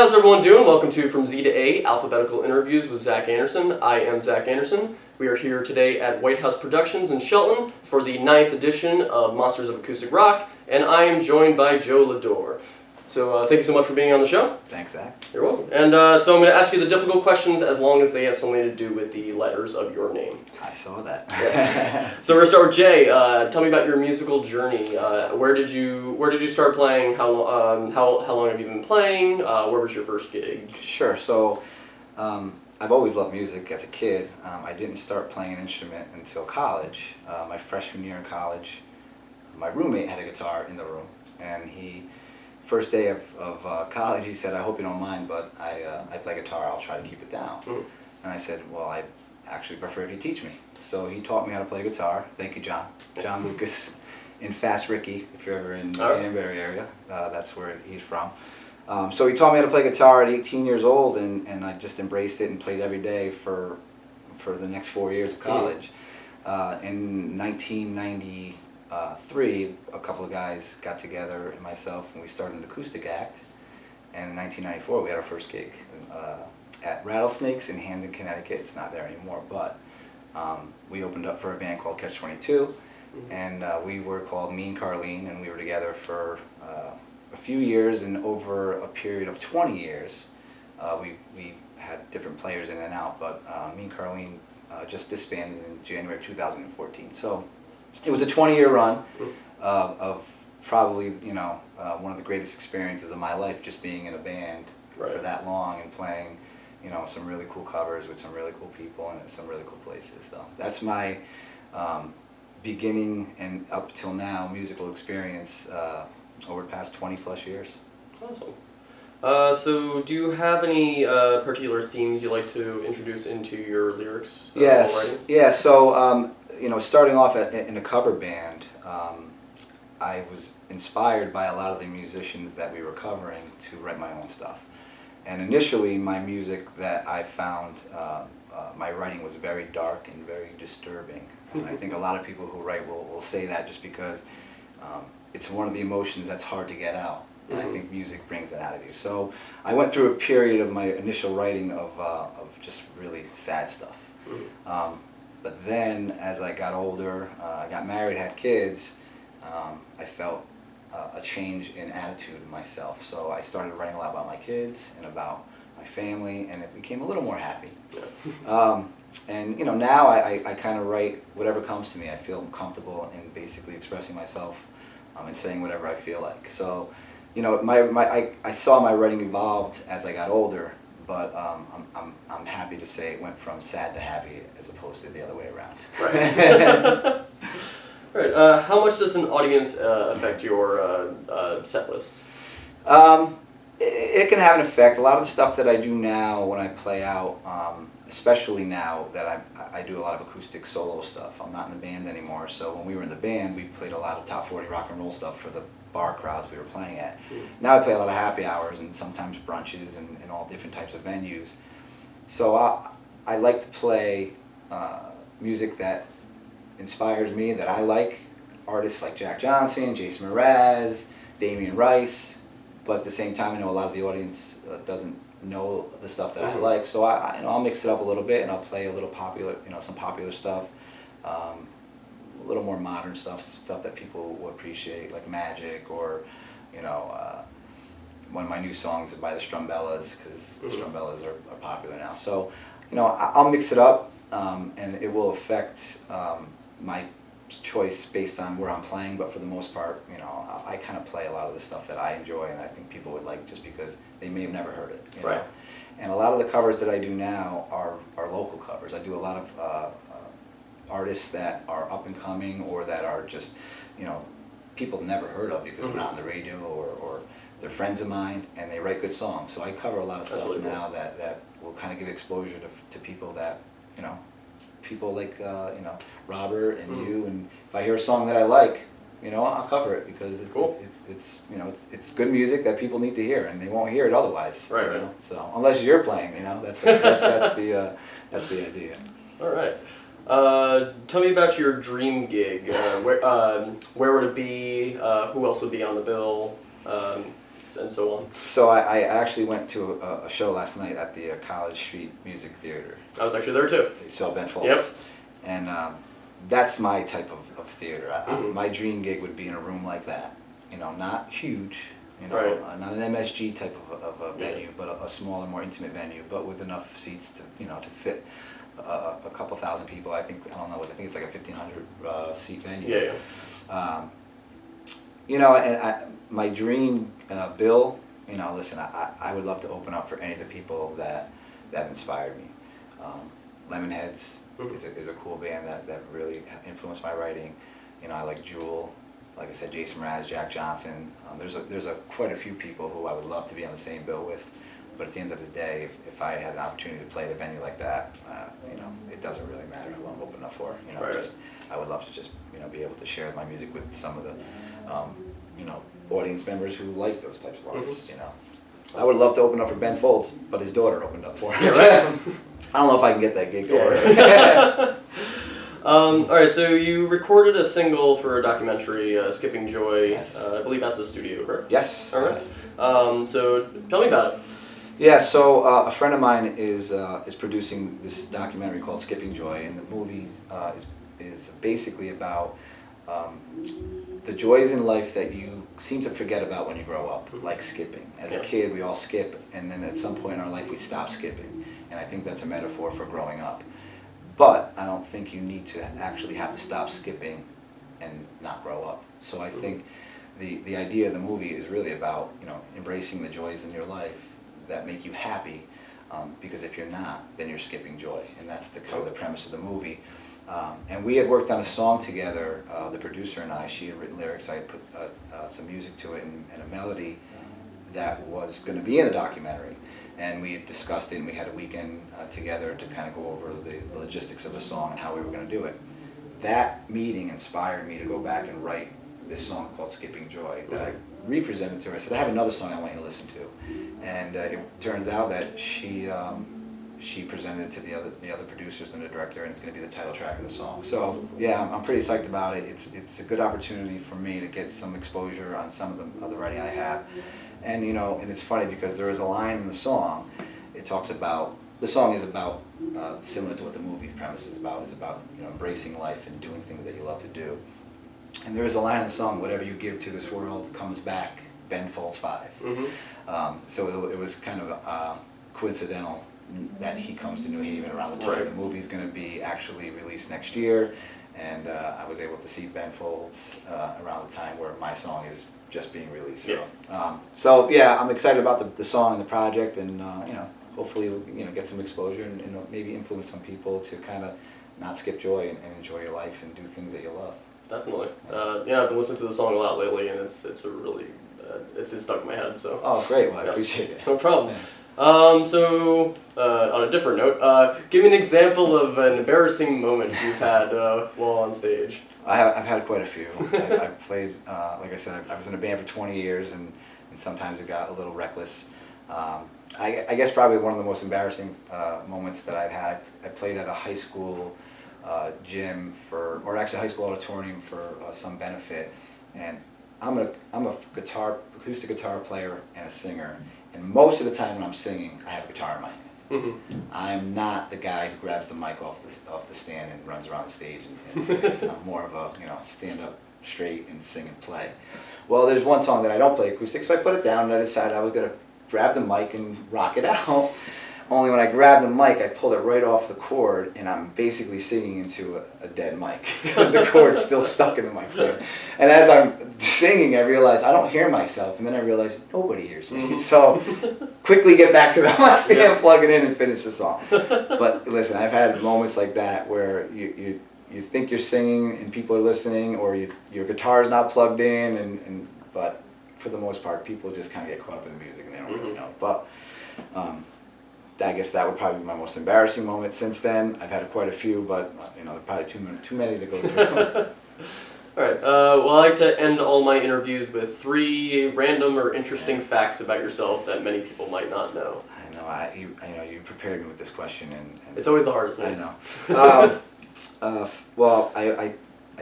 how's everyone doing? Welcome to From Z to A, Alphabetical Interviews with Zach Anderson. I am Zach Anderson. We are here today at White House Productions in Shelton for the 9th edition of Monsters of Acoustic Rock, and I am joined by Joe LaDore. So thank you so much for being on the show. Thanks, Zach. You're welcome. And so I'm going to ask you the difficult questions as long as they have something to do with the letters of your name. I saw that. Yes. So we're going to start with Jay. Tell me about your musical journey. Where did you start playing? How long have you been playing? Where was your first gig? Sure. So I've always loved music as a kid. I didn't start playing an instrument until college. My freshman year in college, my roommate had a guitar in the room, and first day of college, he said, "I hope you don't mind, but I play guitar. I'll try to keep it down." Mm. And I said, "Well, I actually prefer if you teach me." So he taught me how to play guitar. Thank you, John. John Lucas in Fast Ricky, if you're ever in the Danbury area. That's where he's from. So he taught me how to play guitar at 18 years old, and I just embraced it and played every day for the next 4 years of college. In 1993, a couple of guys got together, and myself, and we started an acoustic act. And in 1994, we had our first gig at Rattlesnakes in Hamden, Connecticut. It's not there anymore, but we opened up for a band called Catch-22, and we were called Mean Carlene, and we were together for a few years, and over a period of 20 years, we had different players in and out, but Mean Carlene just disbanded in January of 2014. So it was a 20-year run of probably, one of the greatest experiences of my life, just being in a band for that long and playing, some really cool covers with some really cool people and some really cool places. So that's my beginning and up till now musical experience over the past 20 plus years. Awesome. So do you have any particular themes you like to introduce into your lyrics? Yes. Yeah. So starting off in a cover band, I was inspired by a lot of the musicians that we were covering to write my own stuff. And initially, my music that I found, my writing was very dark and very disturbing. And I think a lot of people who write will say that just because it's one of the emotions that's hard to get out. And I think music brings that out of you. So I went through a period of my initial writing of just really sad stuff. But then, as I got older, I got married, had kids, I felt a change in attitude in myself. So I started writing a lot about my kids and about my family, and it became a little more happy. And now I kind of write whatever comes to me. I feel comfortable in basically expressing myself and saying whatever I feel like. So, I saw my writing evolved as I got older, but I'm happy to say it went from sad to happy as opposed to the other way around. Right. Right. How much does an audience affect your set lists? It can have an effect. A lot of the stuff that I do now when I play out, especially now that I do a lot of acoustic solo stuff. I'm not in the band anymore, so when we were in the band, we played a lot of top 40 rock and roll stuff for the bar crowds we were playing at. Now I play a lot of happy hours and sometimes brunches and all different types of venues. So I like to play music that inspires me, that I like, artists like Jack Johnson, Jason Mraz, Damien Rice, but at the same time I know a lot of the audience doesn't know the stuff that I like, so I'll mix it up a little bit and I'll play a little popular, some popular stuff, a little more modern stuff that people will appreciate, like Magic, or one of my new songs by the Strumbellas, because the Strumbellas are popular now. So I'll mix it up, and it will affect my choice based on where I'm playing, but for the most part, I kind of play a lot of the stuff that I enjoy and I think people would like just because they may have never heard it. Right. And a lot of the covers that I do now are local covers. I do a lot of artists that are up and coming, or that are just, people never heard of because they're not on the radio, or they're friends of mine and they write good songs. So I cover a lot of stuff really now that will kind of give exposure to people that, people like Robert and you, and if I hear a song that I like, I'll cover it because it's cool. It's good music that people need to hear, and they won't hear it otherwise. Right. So unless you're playing, that's the idea. All right. Tell me about your dream gig. Where would it be? Who else would be on the bill? and so on? So I actually went to a show last night at the College Street Music Theater. I was actually there too. They saw Ben Folds. Yep. And that's my type of theater. Mhm. My dream gig would be in a room like that. You know, not huge, you know, Right. not an MSG type of a Yeah. venue, but a smaller, more intimate venue, but with enough seats to, you know, to fit a couple thousand people. I think it's like a 1,500 seat venue. Yeah, yeah. You know, and my dream bill, you know, listen, I would love to open up for any of the people that inspired me. Lemonheads Mhm. is a cool band that really influenced my writing. You know, I like Jewel, like I said, Jason Mraz, Jack Johnson. There's quite a few people who I would love to be on the same bill with. But at the end of the day, if I had an opportunity to play at a venue like that, you know, it doesn't really matter who I'm open up for. You know, Right. I would love to just, you know, be able to share my music with some of the, you know, audience members who like those types of artists. You know, I would love to open up for Ben Folds, but his daughter opened up for him. Yeah, right. I don't know if I can get that gig going. Yeah. All right, so you recorded a single for a documentary, Skipping Joy, Yes. I believe at the studio, correct? Yes. All right. Yes. So tell me about it. Yeah, so a friend of mine is producing this documentary called Skipping Joy, and the movie is basically about the joys in life that you seem to forget about when you grow up, like skipping. As a Yeah. kid, we all skip, and then at some point in our life, we stop skipping, and I think that's a metaphor for growing up. But I don't think you need to actually have to stop skipping and not grow up. So I think the idea of the movie is really about, you know, embracing the joys in your life that make you happy, because if you're not, then you're skipping joy, and that's the kind of the premise of the movie. And we had worked on a song together, the producer and I. She had written lyrics, I had put some music to it and a melody that was going to be in the documentary. And we had discussed it, and we had a weekend together to kind of go over the logistics of the song and how we were going to do it. That meeting inspired me to go back and write this song called Skipping Joy that I re-presented to her. I said, I have another song I want you to listen to. And it turns out that she presented it to the other producers and the director, and it's going to be the title track of the song. So yeah, I'm pretty psyched about it. It's a good opportunity for me to get some exposure on some of the other writing I have. And you know, and it's funny because there is a line in the song. It talks about, the song is about similar to what the movie's premise is about you know, embracing life and doing things that you love to do. And there is a line in the song, whatever you give to this world comes back, Ben Folds 5. Mm-hmm. So it was kind of coincidental that he comes to New Haven around the time the movie's going to be actually released next year, and I was able to see Ben Folds around the time where my song is just being released. So, so yeah, I'm excited about the song and the project, and you know, hopefully we'll, you know, get some exposure and maybe influence some people to kind of not skip joy and enjoy your life and do things that you love. Definitely. Yeah, I've been listening to the song a lot lately, and it's a really it's stuck in my head. So. Oh, great! Well, I appreciate it. No problem. Yeah. So, on a different note, give me an example of an embarrassing moment you've had while on stage. I've had quite a few. I've played, like I said, I was in a band for 20 years, and sometimes it got a little reckless. I guess probably one of the most embarrassing moments that I've had, I played at a high school gym or actually a high school auditorium for some benefit, and I'm a acoustic guitar player and a singer, and most of the time when I'm singing, I have a guitar in my hands. Mm-hmm. I'm not the guy who grabs the mic off the stand and runs around the stage and sings. I'm more of a, you know, stand up straight and sing and play. Well, there's one song that I don't play acoustic, so I put it down and I decided I was gonna grab the mic and rock it out. Only when I grabbed the mic, I pulled it right off the cord, and I'm basically singing into a dead mic because the cord's still stuck in the mic stand. And as I'm singing, I realize I don't hear myself, and then I realize nobody hears me. Mm-hmm. So quickly get back to the mic stand, plug it in, and finish the song. But listen, I've had moments like that where you think you're singing and people are listening, or your guitar's not plugged in, but for the most part, people just kind of get caught up in the music and they don't really know. But I guess that would probably be my most embarrassing moment. Since then, I've had quite a few, but you know, probably too many to go through. All right. Well, I like to end all my interviews with 3 random or interesting facts about yourself that many people might not know. I know. You prepared me with this question, and it's always the hardest one. I know. Well, I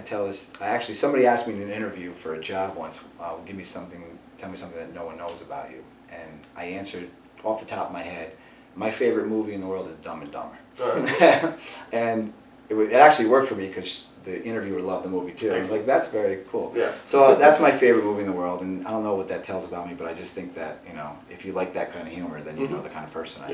tell this. Somebody asked me in an interview for a job once. Give me something tell me something that no one knows about you. And I answered off the top of my head, my favorite movie in the world is Dumb and Dumber. Right. And it actually worked for me because the interviewer loved the movie too. I was like, that's very cool. Yeah. So that's my favorite movie in the world, and I don't know what that tells about me, but I just think that, you know, if you like that kind of humor, then you know the kind of person I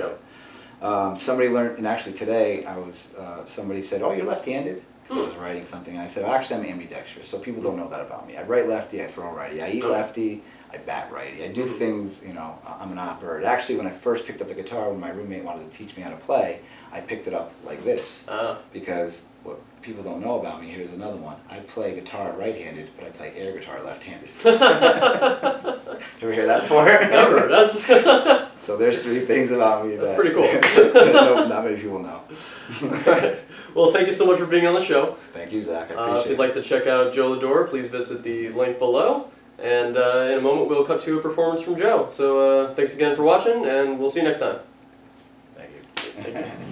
am. Somebody learned, and actually today I was, somebody said, oh, you're left-handed? Because I was writing something, and I said, well, actually I'm ambidextrous, so people don't know that about me. I write lefty, I throw righty. I eat lefty, I bat righty. I do things, you know, I'm an op bird. Actually, when I first picked up the guitar, when my roommate wanted to teach me how to play, I picked it up like this. Because what people don't know about me, here's another one. I play guitar right-handed, but I play air guitar left-handed. Ever hear that before? Never. That's So there's 3 things about me that's that pretty cool. no, not many people know. Right. Well, thank you so much for being on the show. Thank you, Zach. I appreciate it. If you'd like to check out Joe LaDore, please visit the link below. And in a moment, we'll cut to a performance from Joe. So thanks again for watching, and we'll see you next time. Thank you. Thank you.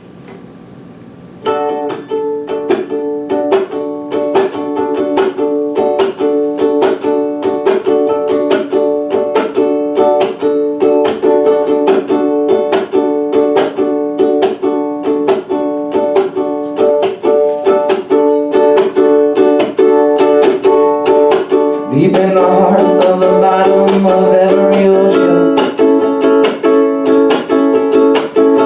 Deep in the heart of the bottom of every ocean,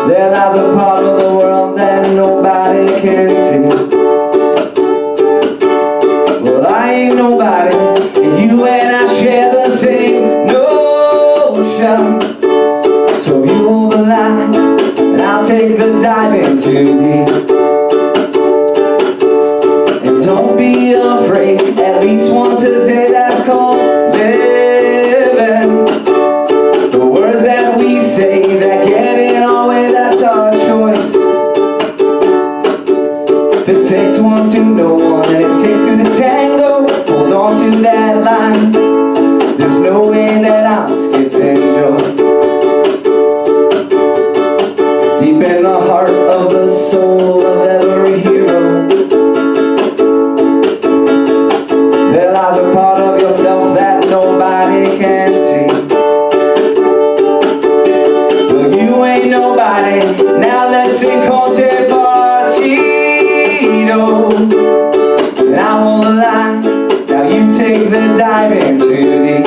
there lies a part of the world that nobody can see. Well, I ain't nobody, and you and I share the same notion. So you hold the line, and I'll take the dive into deep. And don't be afraid, at least once a day, that's called living. The words that we say that get in our way, that's our choice. If it takes one to know one, and it takes 2 to tango, hold on to that line. There's no way that I'm skipping joy. Deep in the heart of the soul of every hero, there lies a part of yourself that nobody can see. Well, you ain't nobody, now let's sing Conte Partito. And I hold the line, now you take the dive into deep.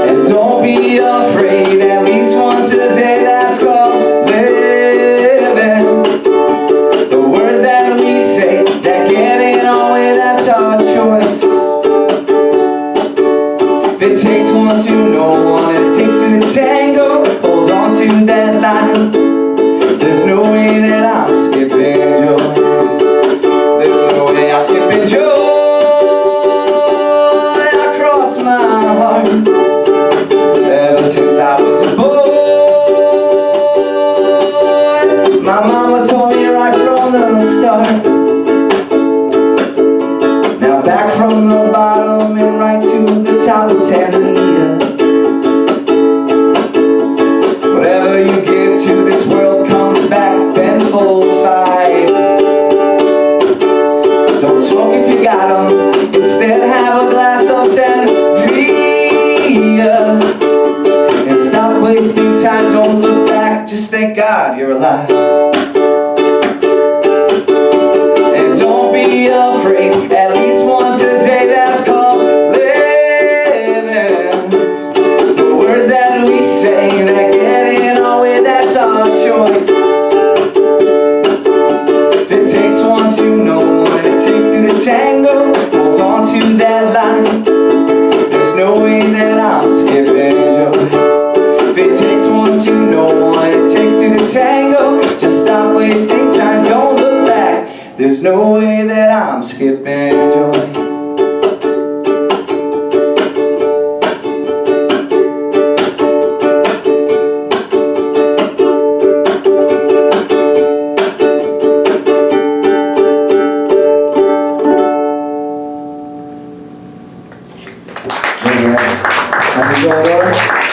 And don't be afraid, at least once a day, that's called living. The words that we say that get in our way, that's our choice. If it takes one to know one, and it takes 2 to tango, hold on to that line. There's no way that I'm skipping joy. There's no way I'm skipping joy. Across my heart, ever since I was a boy. My mama told me right from the start. Now back from the bottom and right to the top of Tanzania. Whatever you give to this world comes back, Ben folds 5. Don't smoke if you got 'em, instead have a glass of sangria. And stop wasting time, don't look back, just thank God you're alive. And don't be afraid, at least once a day, that's called living. The words that we say that get in our way, that's our choice. If it takes one to know one, and it takes 2 to tango, hold on to that line. There's no way that I'm skipping joy. If it takes one to know one, and it takes 2 to tango, just stop wasting time, don't look back. There's no way that I'm skipping joy. Happy LaDore.